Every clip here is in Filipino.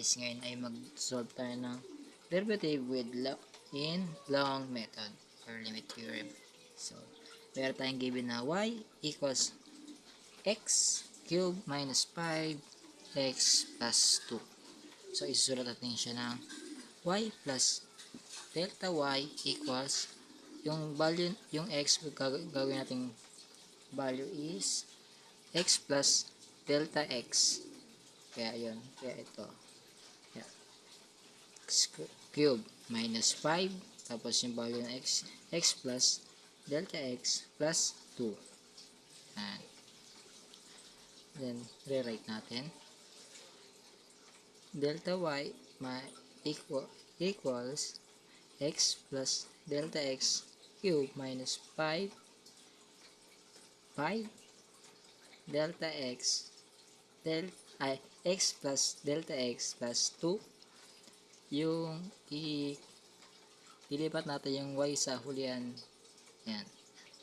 guys, ngayon ay mag-solve tayo ng derivative with in long method or limit theorem. So, meron tayong given na y equals x cubed minus 5x plus 2. So, isusulat natin siya ng y plus delta y equals yung value, yung x gagawin natin value is x plus delta x. Kaya yun, kaya ito. Yeah. X cube minus 5, tapos yung value ng x plus delta x plus 2. And then, rewrite natin. Delta y equals x plus delta x cube minus 5 delta x x plus delta x plus 2. Yung ilipat natin yung y sa hulihan. Yan,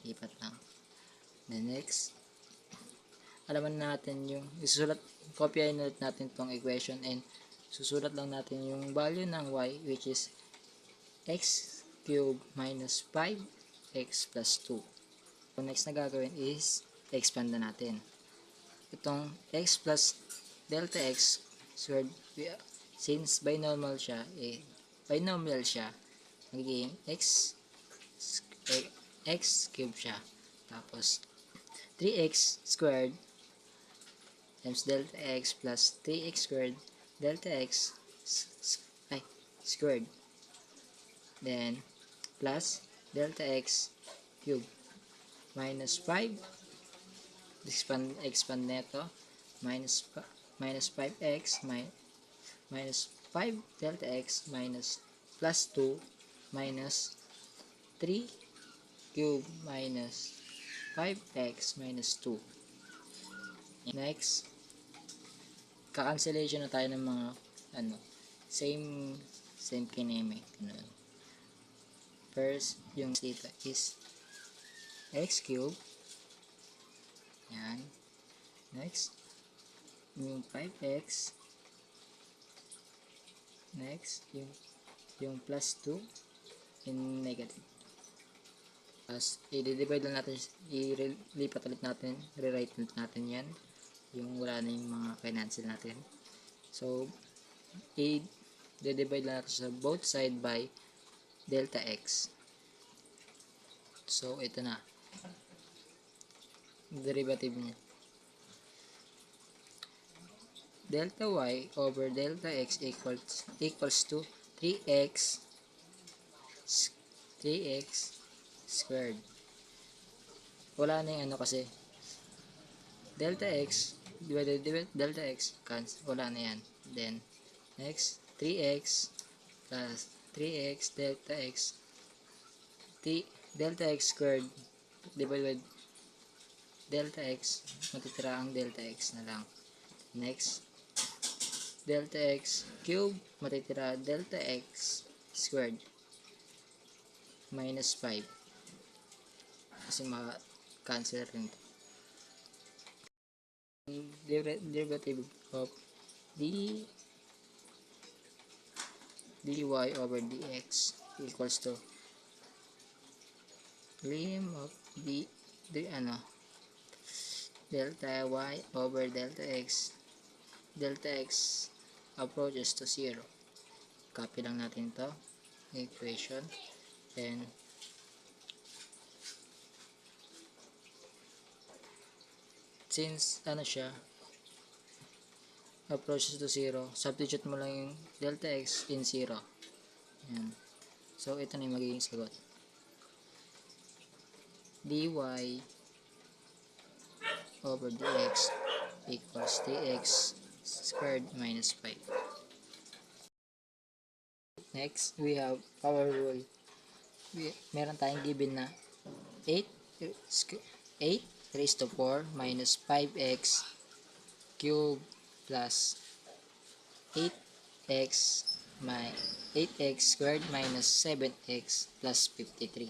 ilipat lang. Then next, alaman natin yung isusulat, kopyahin ulit natin tong equation and susulat lang natin yung value ng y, which is x cube minus 5x plus 2. So next na gagawin is expand na natin itong x plus delta x squared. Since binomial siya, magiging x cube siya. Tapos 3x squared times delta x plus 3x squared delta x squared, then plus delta x cube minus 5, expand neto, minus 5x minus 5 delta x minus plus 2 minus 3 cube minus 5x minus 2. Next, cancellation na tayo ng mga same kineme. First, yung dito is x cube. Yan. Next, yung 5x. Next, yung plus 2 in negative. Tapos, i-divide lang natin, ilipat ulit natin, rewrite ulit natin yan. Yung wala na yung mga cancel natin. So, i-divide lang natin sa both side by delta x. So, ito na. Derivative niya. Delta y over delta x equals to 3x squared. Wala na yung kasi delta x divided delta x cancel, wala na yan. Then next, 3x plus 3x delta x delta x squared divided by delta x, matitira ang delta x na lang. Next, delta x cube, matitira delta x squared minus 5 kasi cancel rin. Derivative of dy over dx equals to lim of delta y over delta x approaches to 0. Copy lang natin to equation, then since siya approaches to 0, substitute mo lang yung delta x in 0. Yan. So ito na yung magiging sagot. Dy over dx equals 3x squared minus 5. Next, we have power rule. Meron tayong given na 8 raised to 4 minus 5x cube plus 8x squared minus 7x plus 53.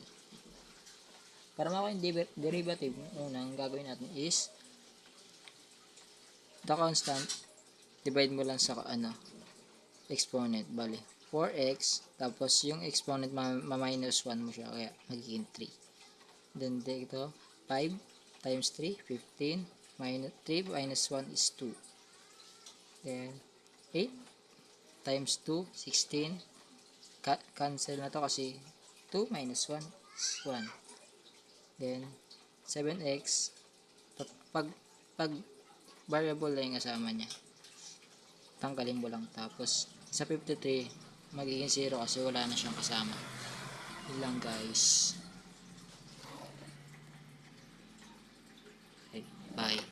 Para makuha yung derivative, unang gagawin natin is the constant, divide mo lang sa exponent. Bali, 4x, tapos yung exponent ma-minus 1 mo siya, kaya magiging 3. Then, dito, 5 times 3, 15, minus 3 minus 1 is 2. Then, 8 times 2, 16. Cancel na to kasi 2 minus 1 is 1. Then, 7x, pag variable lang yung kasama niya, tanggalin mo lang. Tapos, sa 53, magiging 0 kasi wala na siyang kasama. Yun lang guys. Okay, bye.